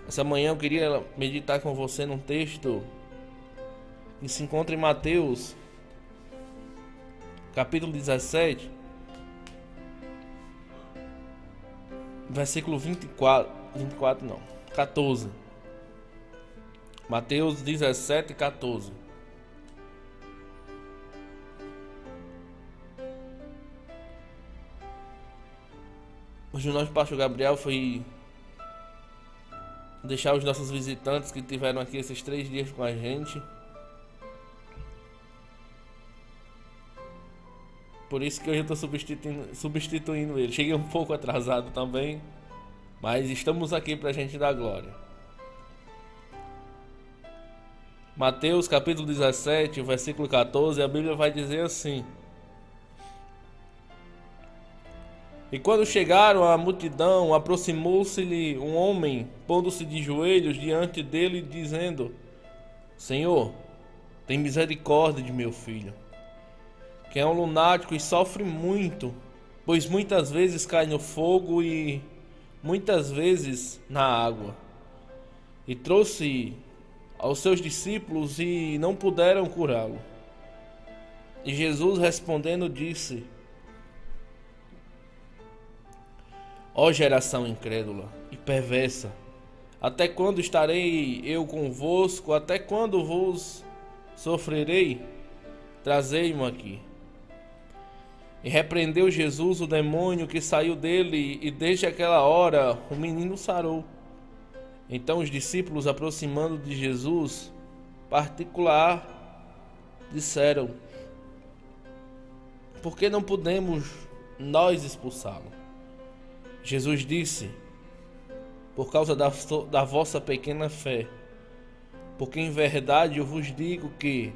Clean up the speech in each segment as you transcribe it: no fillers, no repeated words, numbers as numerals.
Essa manhã eu queria meditar com você num texto que se encontra em Mateus, capítulo 17, versículo 24 não, 14. Mateus 17, 14. Hoje o nosso pastor Gabriel foi deixar os nossos visitantes que tiveram aqui esses 3 dias com a gente. Por isso que hoje eu estou substituindo ele. Cheguei um pouco atrasado também, mas estamos aqui para a gente dar glória. Mateus capítulo 17, versículo 14, a Bíblia vai dizer assim: E quando chegaram à multidão, aproximou-se-lhe um homem, pondo-se de joelhos diante dele, dizendo: Senhor, tem misericórdia de meu filho, que é um lunático e sofre muito, pois muitas vezes cai no fogo e muitas vezes na água. E trouxe aos seus discípulos e não puderam curá-lo. E Jesus respondendo disse: Ó geração incrédula e perversa, até quando estarei eu convosco? Até quando vos sofrerei? Trazei-mo aqui. E repreendeu Jesus o demônio que saiu dele, e desde aquela hora o menino sarou. Então os discípulos, aproximando de Jesus, particular, disseram: Por que não podemos nós expulsá-lo? Jesus disse: Por causa da vossa pequena fé. Porque em verdade eu vos digo que,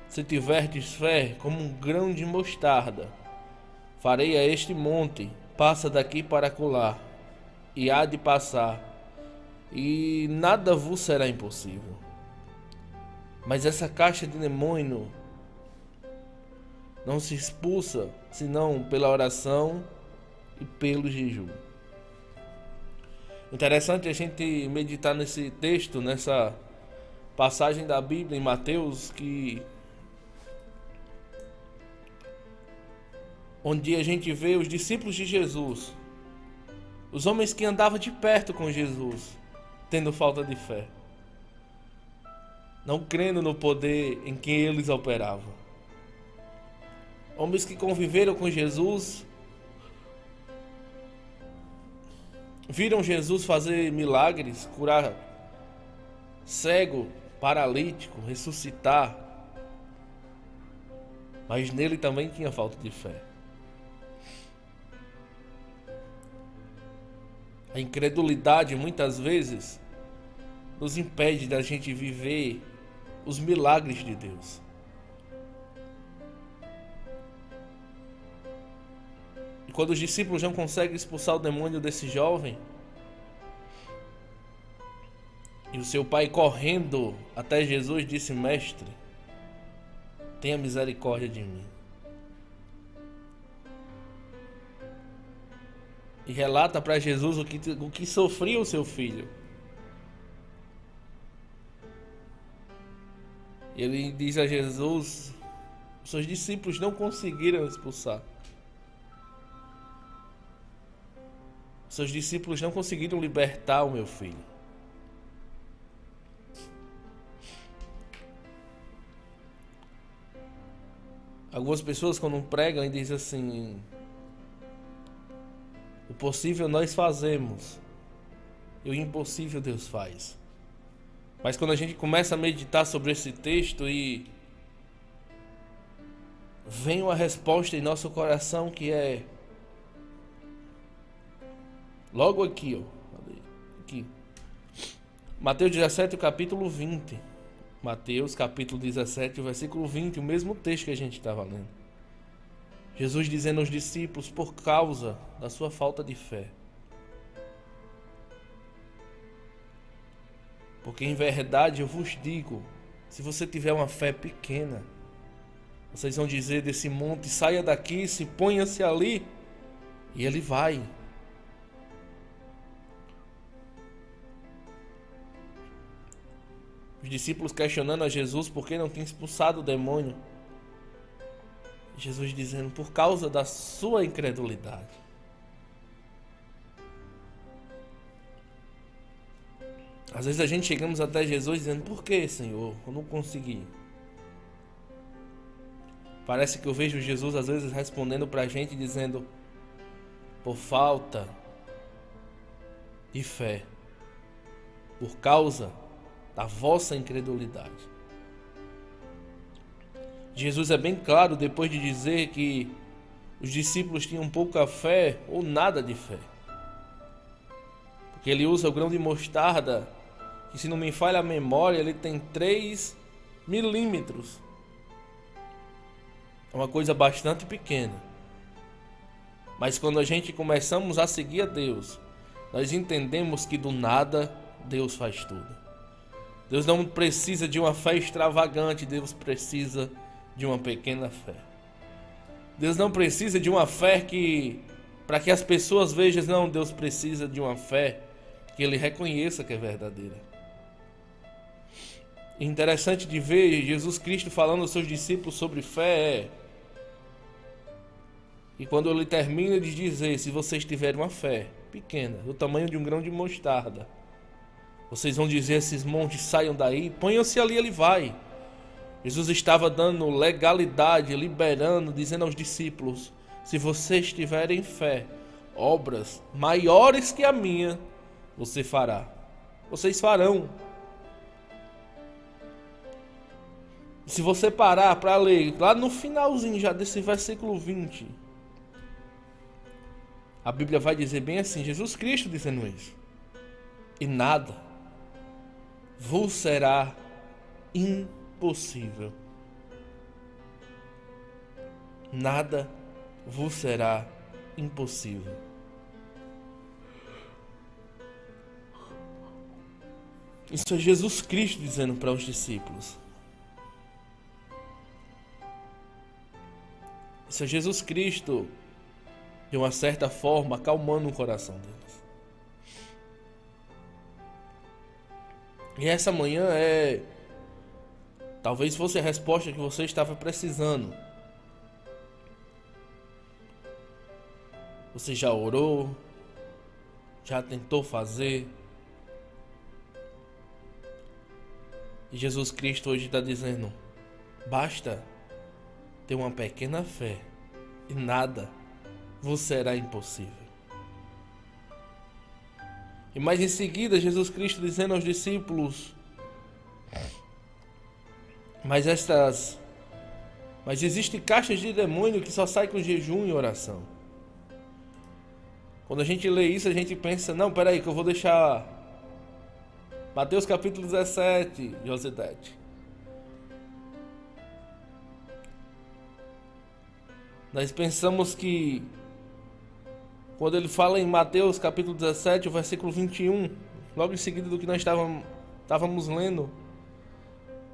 se tiverdes fé como um grão de mostarda, farei a este monte: passa daqui para acolá, e há de passar, e nada vos será impossível. Mas essa caixa de demônio não se expulsa senão pela oração e pelo jejum. Interessante a gente meditar nesse texto, nessa passagem da Bíblia em Mateus, onde a gente vê os discípulos de Jesus, os homens que andavam de perto com Jesus, tendo falta de fé, não crendo no poder em que eles operavam. Homens que conviveram com Jesus, viram Jesus fazer milagres, curar cego, paralítico, ressuscitar, mas nele também tinha falta de fé. A incredulidade muitas vezes nos impede da gente viver os milagres de Deus. E quando os discípulos não conseguem expulsar o demônio desse jovem, e o seu pai, correndo até Jesus, disse: Mestre, tenha misericórdia de mim. E relata para Jesus o que sofria o seu filho. Ele diz a Jesus: os seus discípulos não conseguiram expulsar. Os seus discípulos não conseguiram libertar o meu filho. Algumas pessoas, quando pregam, e dizem assim: o possível nós fazemos, e o impossível Deus faz. Mas quando a gente começa a meditar sobre esse texto e vem uma resposta em nosso coração que é logo aqui, aqui. Mateus 17, capítulo 20. Mateus capítulo 17, versículo 20, o mesmo texto que a gente estava lendo. Jesus dizendo aos discípulos: por causa da sua falta de fé. Porque em verdade eu vos digo, se você tiver uma fé pequena, vocês vão dizer desse monte: saia daqui, se ponha-se ali, e ele vai. Os discípulos questionando a Jesus por que não tinha expulsado o demônio. Jesus dizendo, por causa da sua incredulidade. Às vezes a gente chegamos até Jesus dizendo, por que, Senhor? Eu não consegui. Parece que eu vejo Jesus às vezes respondendo pra gente dizendo, por falta de fé, por causa da vossa incredulidade. Jesus é bem claro depois de dizer que os discípulos tinham pouca fé ou nada de fé. Porque ele usa o grão de mostarda, que se não me falha a memória, ele tem 3 milímetros. É uma coisa bastante pequena. Mas quando a gente começamos a seguir a Deus, nós entendemos que do nada Deus faz tudo. Deus não precisa de uma fé extravagante, Deus precisa de uma pequena fé. Deus não precisa de uma fé que, para que as pessoas vejam, não, Deus precisa de uma fé que Ele reconheça que é verdadeira. Interessante de ver Jesus Cristo falando aos seus discípulos sobre fé e quando ele termina de dizer, se vocês tiverem uma fé pequena, do tamanho de um grão de mostarda, vocês vão dizer a esses montes, saiam daí, ponham-se ali, ele vai. Jesus estava dando legalidade, liberando, dizendo aos discípulos, se vocês tiverem fé, obras maiores que a minha, você fará. Vocês farão. Se você parar para ler, lá no finalzinho já desse versículo 20, a Bíblia vai dizer bem assim, Jesus Cristo dizendo isso. E nada vos será impossível. Nada vos será impossível. Isso é Jesus Cristo dizendo para os discípulos. Isso é Jesus Cristo, de uma certa forma, acalmando o coração deles. E essa manhã talvez fosse a resposta que você estava precisando. Você já orou, já tentou fazer. E Jesus Cristo hoje está dizendo, basta ter uma pequena fé e nada vos será impossível. E mais em seguida, Jesus Cristo dizendo aos discípulos, mas existem caixas de demônio que só saem com jejum e oração. Quando a gente lê isso, a gente pensa, não, peraí, que eu vou deixar Mateus capítulo 17, Josidete. Nós pensamos que quando ele fala em Mateus capítulo 17, o versículo 21, logo em seguida do que nós estávamos lendo,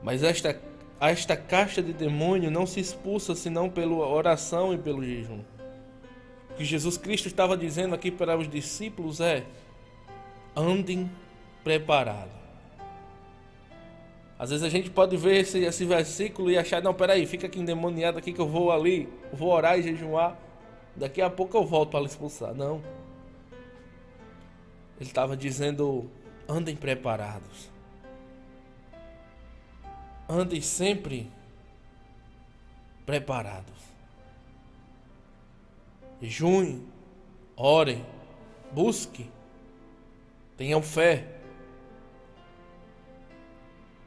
mas esta caixa de demônio não se expulsa senão pela oração e pelo jejum. O que Jesus Cristo estava dizendo aqui para os discípulos é, andem preparados. Às vezes a gente pode ver esse versículo e achar, não, peraí, fica aqui endemoniado aqui que eu vou ali, vou orar e jejuar, daqui a pouco eu volto para expulsar. Não. Ele estava dizendo, andem preparados. Andem sempre preparados. Jejuem, orem, busquem, tenham fé.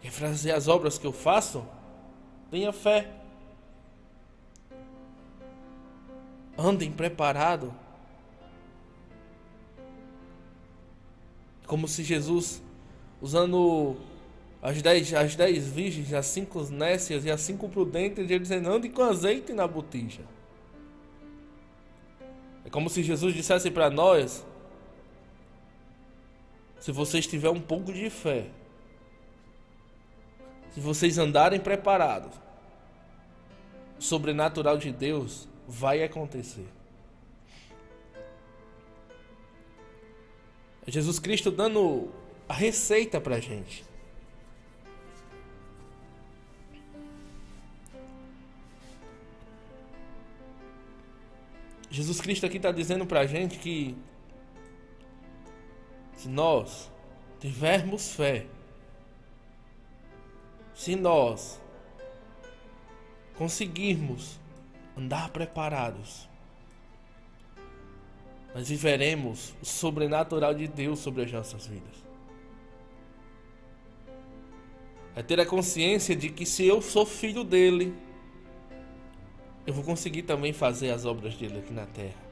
Quer fazer as obras que eu faço? Tenha fé. Andem preparados. Como se Jesus, usando as 10 virgens, as 5 nécias e as 5 prudentes, ele dizendo, andem com azeite na botija. É como se Jesus dissesse para nós, se vocês tiverem um pouco de fé, se vocês andarem preparados, o sobrenatural de Deus vai acontecer. É Jesus Cristo dando a receita para a gente. Jesus Cristo aqui está dizendo para a gente que se nós tivermos fé, se nós conseguirmos andar preparados, nós viveremos o sobrenatural de Deus sobre as nossas vidas. É ter a consciência de que se eu sou filho dele, eu vou conseguir também fazer as obras dele aqui na terra.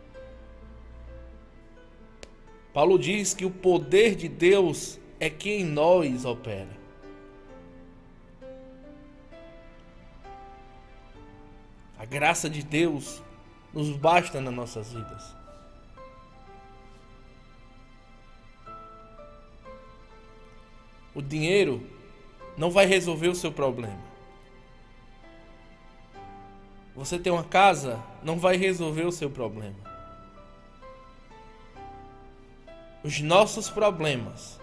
Paulo diz que o poder de Deus é que em nós opera. A graça de Deus nos basta nas nossas vidas. O dinheiro não vai resolver o seu problema. Você ter uma casa não vai resolver o seu problema. Os nossos problemas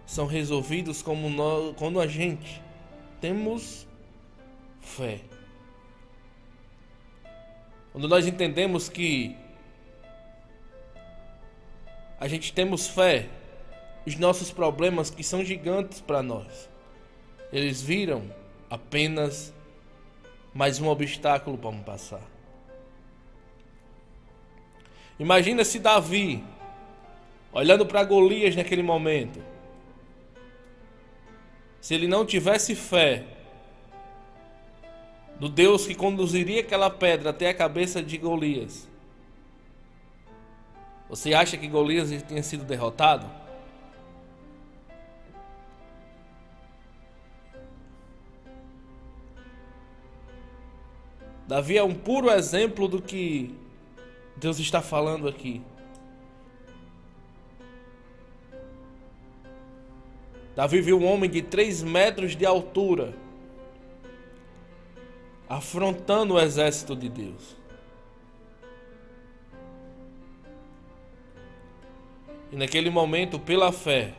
são resolvidos quando a gente temos fé. Quando nós entendemos que a gente temos fé, os nossos problemas que são gigantes para nós, eles viram apenas mais um obstáculo para passar. Imagina se Davi, olhando para Golias naquele momento, se ele não tivesse fé do Deus que conduziria aquela pedra até a cabeça de Golias, você acha que Golias tinha sido derrotado? Davi é um puro exemplo do que Deus está falando aqui. Davi viu um homem de 3 metros de altura afrontando o exército de Deus. E naquele momento, pela fé,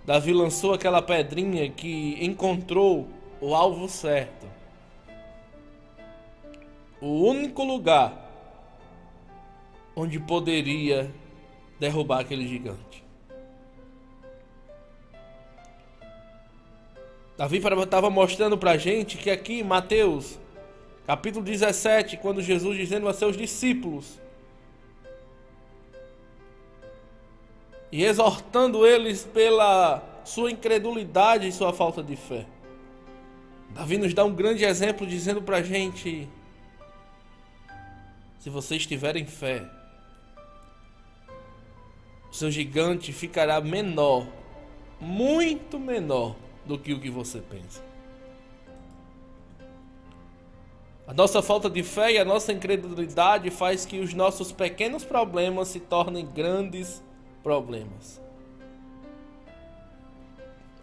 Davi lançou aquela pedrinha que encontrou o alvo certo. O único lugar onde poderia derrubar aquele gigante. Davi estava mostrando para a gente que aqui em Mateus, capítulo 17, quando Jesus dizendo a seus discípulos e exortando eles pela sua incredulidade e sua falta de fé, Davi nos dá um grande exemplo dizendo para a gente: se vocês tiverem fé, o seu gigante ficará menor, muito menor do que o que você pensa. A nossa falta de fé e a nossa incredulidade faz que os nossos pequenos problemas se tornem grandes problemas.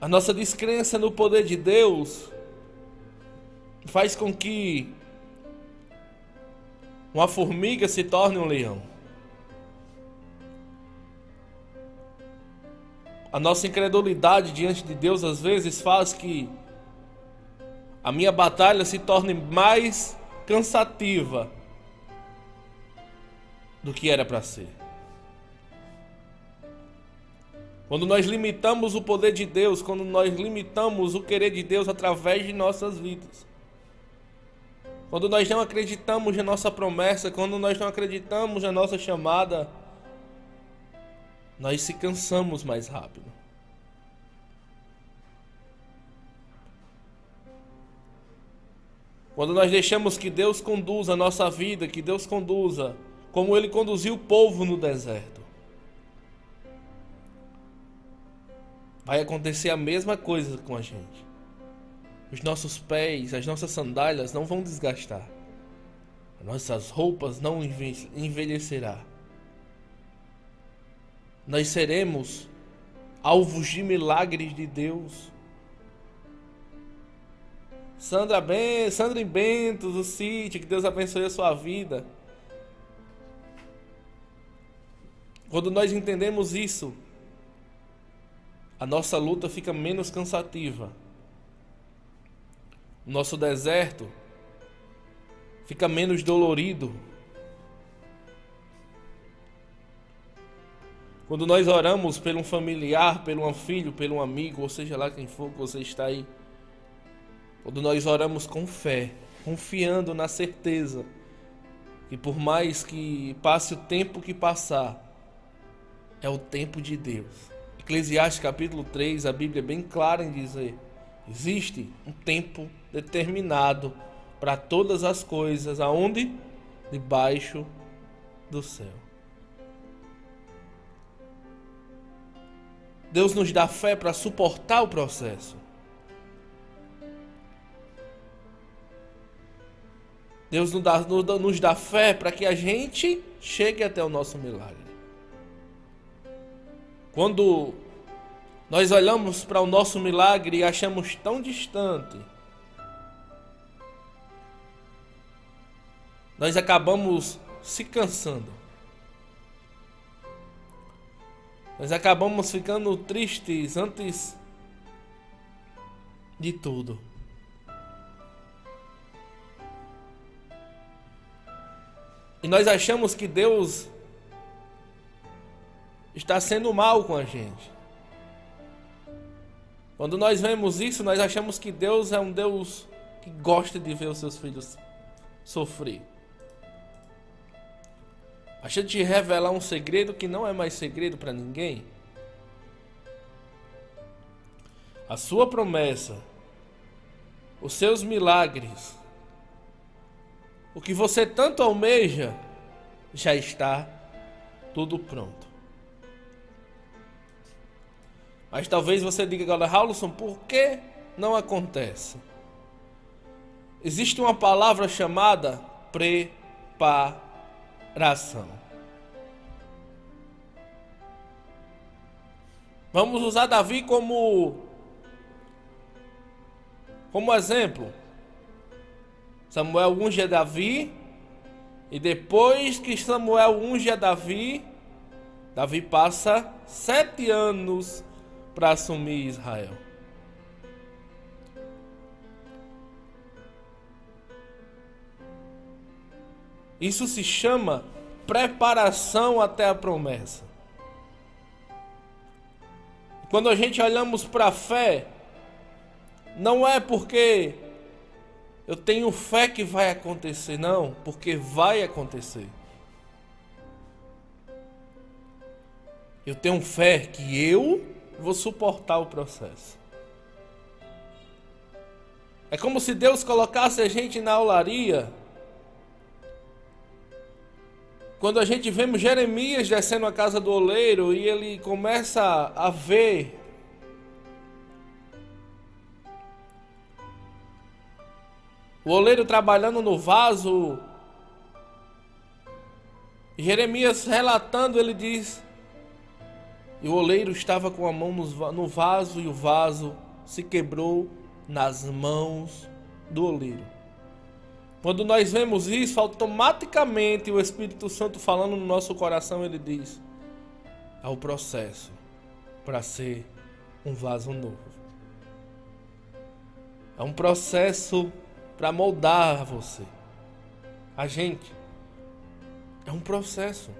A nossa descrença no poder de Deus faz com que uma formiga se torne um leão. A nossa incredulidade diante de Deus às vezes faz que a minha batalha se torne mais cansativa do que era para ser. Quando nós limitamos o poder de Deus, quando nós limitamos o querer de Deus através de nossas vidas, quando nós não acreditamos na nossa promessa, quando nós não acreditamos na nossa chamada, nós se cansamos mais rápido. Quando nós deixamos que Deus conduza a nossa vida, que Deus conduza como Ele conduziu o povo no deserto, vai acontecer a mesma coisa com a gente. Os nossos pés, as nossas sandálias não vão desgastar. As nossas roupas não envelhecerá. Nós seremos alvos de milagres de Deus. Sandra em Bento, do sítio, que Deus abençoe a sua vida. Quando nós entendemos isso, a nossa luta fica menos cansativa. O nosso deserto fica menos dolorido. Quando nós oramos por um familiar, por um filho, por um amigo, ou seja lá quem for que você está aí, quando nós oramos com fé, confiando na certeza que por mais que passe o tempo que passar, é o tempo de Deus. Eclesiastes capítulo 3, a Bíblia é bem clara em dizer: existe um tempo determinado para todas as coisas, aonde? Debaixo do céu. Deus nos dá fé para suportar o processo. Deus nos dá fé para que a gente chegue até o nosso milagre. Quando nós olhamos para o nosso milagre e achamos tão distante, nós acabamos se cansando. Nós acabamos ficando tristes antes de tudo. E nós achamos que Deus está sendo mal com a gente. Quando nós vemos isso, nós achamos que Deus é um Deus que gosta de ver os seus filhos sofrer. Deixa eu te revelar um segredo que não é mais segredo para ninguém. A sua promessa, os seus milagres, o que você tanto almeja, já está tudo pronto. Mas talvez você diga agora: Raulson, por que não acontece? Existe uma palavra chamada preparação. Vamos usar Davi como exemplo. Samuel unge a Davi, e depois que Samuel unge a Davi, Davi passa 7 anos para assumir Israel. Isso se chama preparação até a promessa. Quando a gente olhamos para a fé, não é porque eu tenho fé que vai acontecer, não, porque vai acontecer. Eu tenho fé que eu vou suportar o processo. É como se Deus colocasse a gente na olaria. Quando a gente vemos Jeremias descendo a casa do oleiro e ele começa a ver o oleiro trabalhando no vaso, Jeremias relatando, ele diz: e o oleiro estava com a mão no vaso e o vaso se quebrou nas mãos do oleiro. Quando nós vemos isso, automaticamente o Espírito Santo falando no nosso coração, ele diz: é o processo para ser um vaso novo. É um processo para moldar você. A gente. É um processo.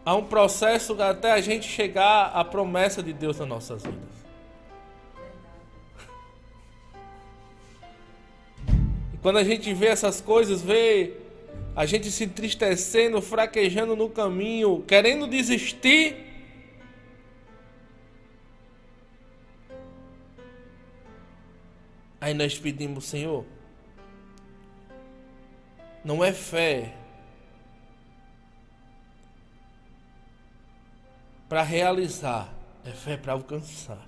Há um processo até a gente chegar à promessa de Deus nas nossas vidas. Quando a gente vê essas coisas, vê a gente se entristecendo, fraquejando no caminho, querendo desistir, aí nós pedimos: Senhor, não é fé para realizar, é fé para alcançar.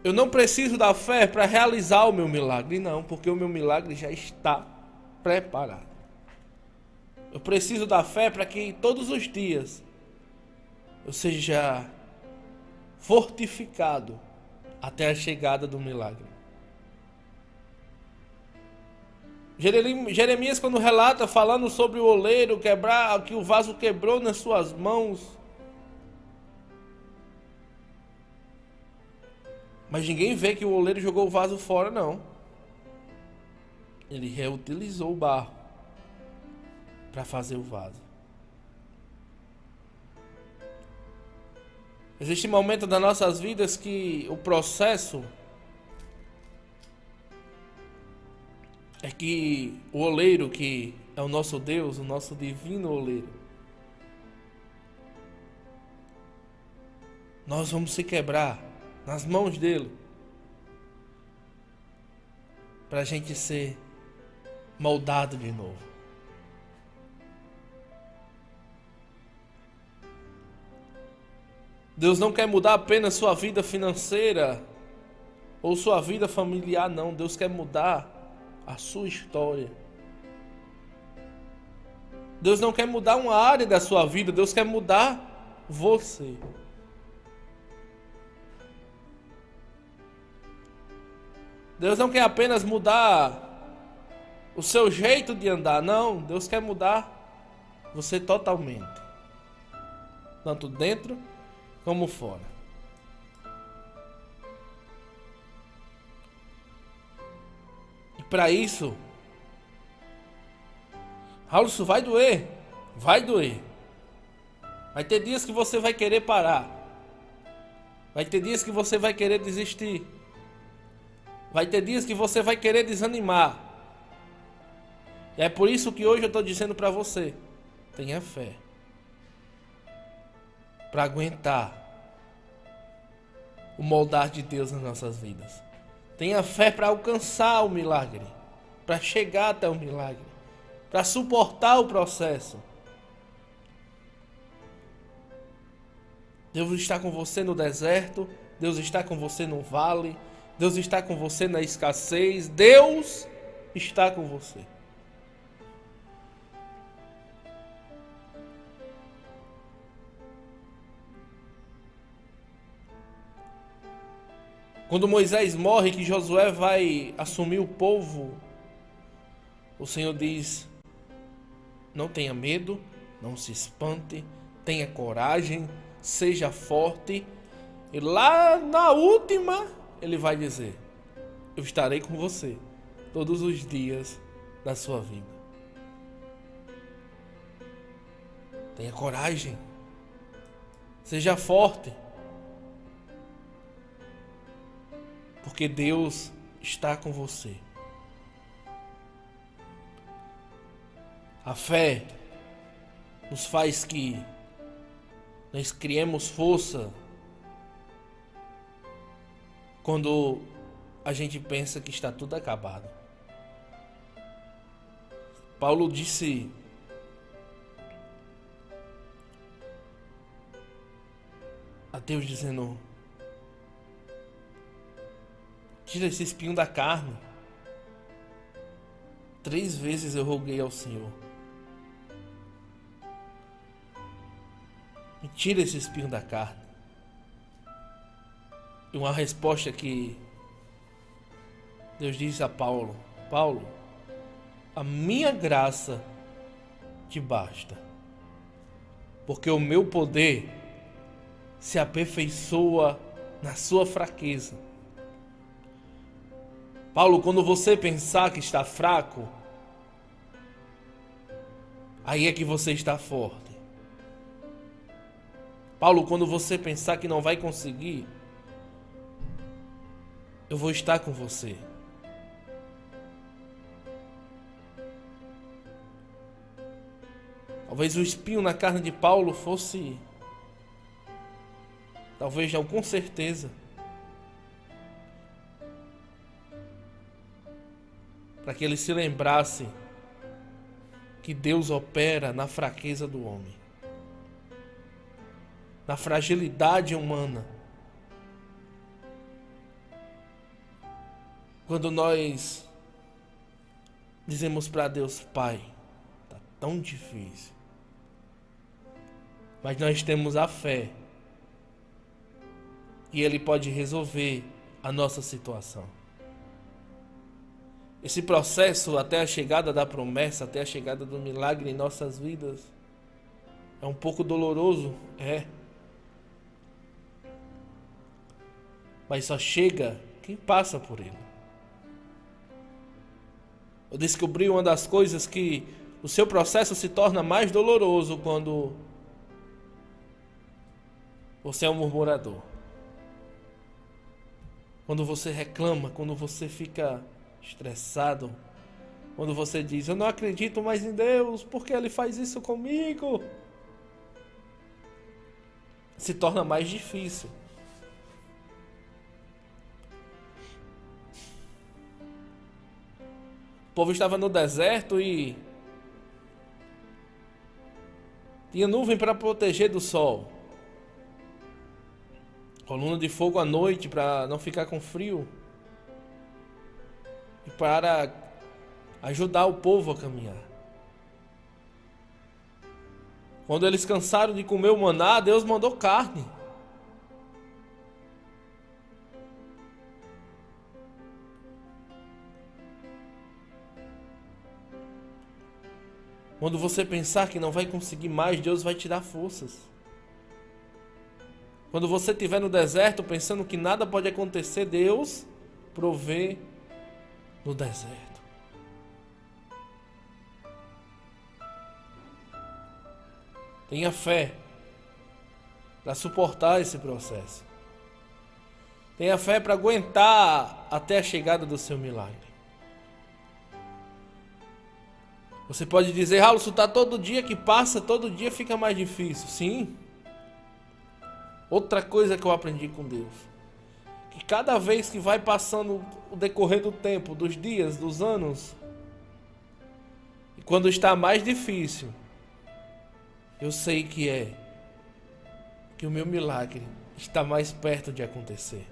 Eu não preciso da fé para realizar o meu milagre, não, porque o meu milagre já está preparado. Eu preciso da fé para que todos os dias eu seja fortificado até a chegada do milagre. Jeremias, quando relata falando sobre o oleiro quebrar, que o vaso quebrou nas suas mãos, Mas ninguém vê que o oleiro jogou o vaso fora, não. Ele reutilizou o barro para fazer o vaso. Existe momento das nossas vidas que o processo é que o oleiro, que é o nosso Deus, o nosso divino oleiro, nós vamos se quebrar nas mãos dele para a gente ser moldado de novo. Deus não quer mudar apenas sua vida financeira ou sua vida familiar, não. Deus quer mudar a sua história. Deus não quer mudar uma área da sua vida, Deus quer mudar você. Deus não quer apenas mudar o seu jeito de andar, não. Deus quer mudar você totalmente. Tanto dentro como fora. E para isso, Raul, isso vai doer. Vai doer. Vai ter dias que você vai querer parar. Vai ter dias que você vai querer desistir. Vai ter dias que você vai querer desanimar. E é por isso que hoje eu estou dizendo para você: tenha fé para aguentar o moldar de Deus nas nossas vidas. Tenha fé para alcançar o milagre, para chegar até o milagre, para suportar o processo. Deus está com você no deserto, Deus está com você no vale, Deus está com você na escassez, Deus está com você. Quando Moisés morre, que Josué vai assumir o povo, o Senhor diz: não tenha medo, não se espante, tenha coragem, seja forte. E lá na última, ele vai dizer: eu estarei com você todos os dias da sua vida. Tenha coragem, seja forte. Porque Deus está com você. A fé nos faz que nós criemos força quando a gente pensa que está tudo acabado. Paulo disse a Deus dizendo: tira esse espinho da carne. 3 vezes eu roguei ao Senhor: me tira esse espinho da carne. E uma resposta que Deus disse a Paulo: Paulo, a minha graça te basta, porque o meu poder se aperfeiçoa na sua fraqueza. Paulo, quando você pensar que está fraco, aí é que você está forte. Paulo, quando você pensar que não vai conseguir, eu vou estar com você. Talvez o espinho na carne de Paulo fosse, talvez não, com certeza, para que ele se lembrasse que Deus opera na fraqueza do homem, na fragilidade humana. Quando nós dizemos para Deus: Pai, está tão difícil, mas nós temos a fé e Ele pode resolver a nossa situação. Esse processo até a chegada da promessa, até a chegada do milagre em nossas vidas, é um pouco doloroso, mas só chega quem passa por ele. Eu descobri uma das coisas que o seu processo se torna mais doloroso quando você é um murmurador. Quando você reclama, quando você fica estressado, quando você diz, eu não acredito mais em Deus, porque Ele faz isso comigo? Se torna mais difícil. O povo estava no deserto e tinha nuvem para proteger do sol. Coluna de fogo à noite para não ficar com frio. E para ajudar o povo a caminhar. Quando eles cansaram de comer o maná, Deus mandou carne. Quando você pensar que não vai conseguir mais, Deus vai te dar forças. Quando você estiver no deserto pensando que nada pode acontecer, Deus provê no deserto. Tenha fé para suportar esse processo. Tenha fé para aguentar até a chegada do seu milagre. Você pode dizer, Raul, isso está todo dia que passa, todo dia fica mais difícil. Sim. Outra coisa que eu aprendi com Deus, que cada vez que vai passando o decorrer do tempo, dos dias, dos anos, e quando está mais difícil, eu sei que o meu milagre está mais perto de acontecer.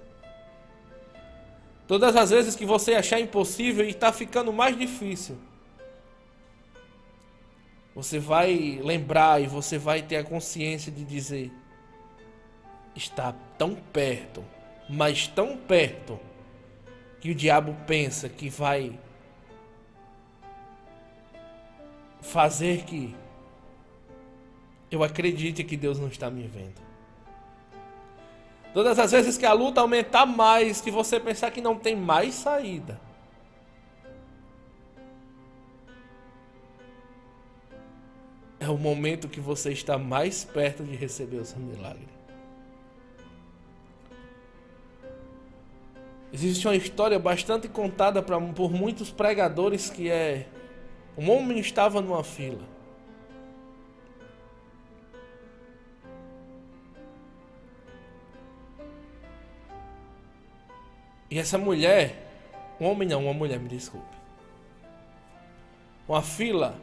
Todas as vezes que você achar impossível e está ficando mais difícil, você vai lembrar e você vai ter a consciência de dizer, está tão perto, mas tão perto, que o diabo pensa que vai fazer que eu acredite que Deus não está me vendo. Todas as vezes que a luta aumentar mais, que você pensar que não tem mais saída, é o momento que você está mais perto de receber o seu milagre. Existe uma história bastante contada por muitos pregadores que um homem estava numa fila. E essa mulher, um homem não, uma mulher, me desculpe. Uma fila.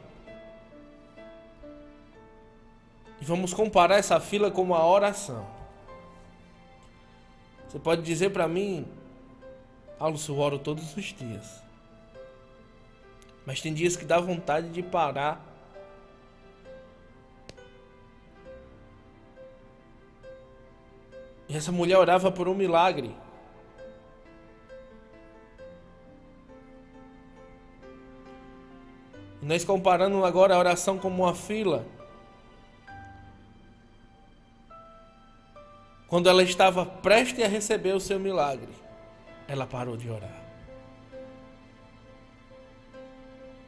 E vamos comparar essa fila com uma oração. Você pode dizer para mim, Paulo, eu oro todos os dias. Mas tem dias que dá vontade de parar. E essa mulher orava por um milagre. E nós comparando agora a oração como uma fila. Quando ela estava prestes a receber o seu milagre, ela parou de orar.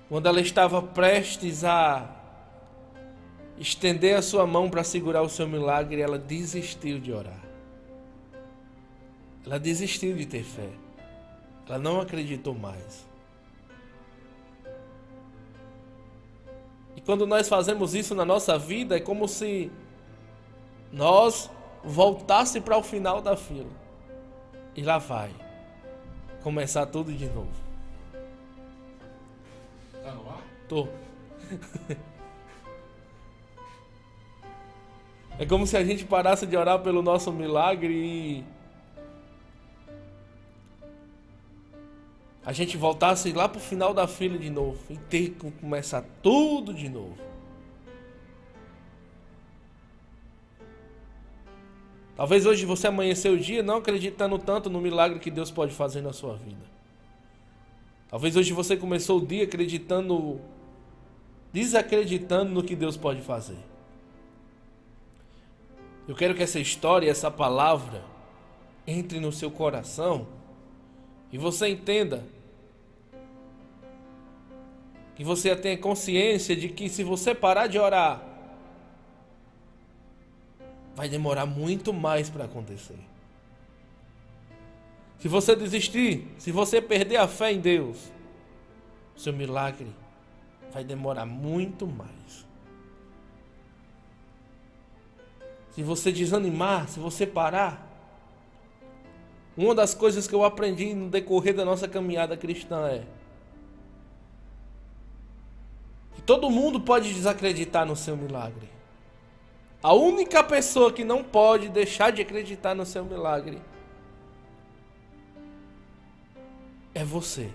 Quando ela estava prestes a estender a sua mão para segurar o seu milagre, ela desistiu de orar. Ela desistiu de ter fé. Ela não acreditou mais. E quando nós fazemos isso na nossa vida, é como se nós voltasse para o final da fila. E lá vai começar tudo de novo. Tá no ar? Tô. É como se a gente parasse de orar pelo nosso milagre e a gente voltasse lá pro final da fila de novo e ter que começar tudo de novo. Talvez hoje você amanheceu o dia não acreditando tanto no milagre que Deus pode fazer na sua vida. Talvez hoje você começou o dia desacreditando no que Deus pode fazer. Eu quero que essa história, essa palavra, entre no seu coração e você entenda, que você tenha consciência de que se você parar de orar, vai demorar muito mais para acontecer. Se você desistir, se você perder a fé em Deus, seu milagre vai demorar muito mais. Se você desanimar, se você parar, uma das coisas que eu aprendi no decorrer da nossa caminhada cristã é que todo mundo pode desacreditar no seu milagre. A única pessoa que não pode deixar de acreditar no seu milagre é você.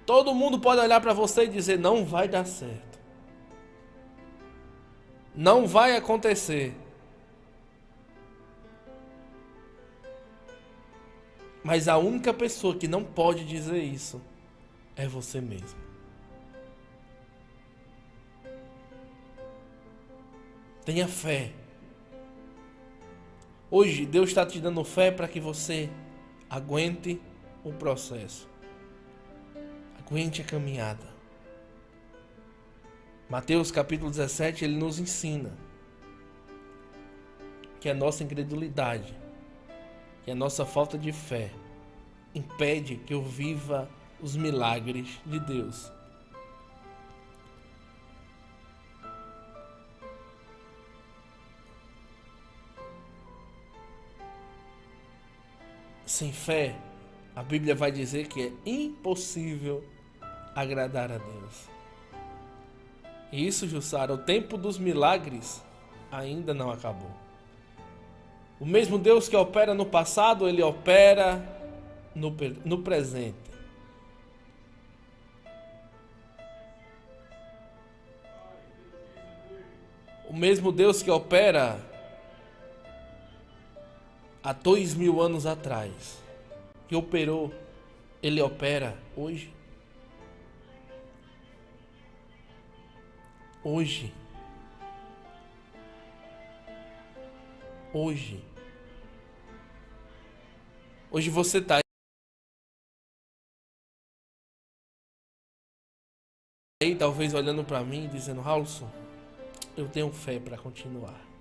Todo mundo pode olhar para você e dizer: não vai dar certo, não vai acontecer. Mas a única pessoa que não pode dizer isso é você mesmo. Tenha fé. Hoje Deus está te dando fé para que você aguente o processo. Aguente a caminhada. Mateus capítulo 17, ele nos ensina que a nossa incredulidade, que a nossa falta de fé impede que eu viva os milagres de Deus. Sem fé, a Bíblia vai dizer que é impossível agradar a Deus. E isso, Jussara, o tempo dos milagres ainda não acabou. O mesmo Deus que opera no passado, ele opera no presente. O mesmo Deus que opera há 2000 anos atrás, que operou, ele opera hoje. Hoje. Hoje você está aí talvez olhando para mim e dizendo: Raulson, eu tenho fé para continuar.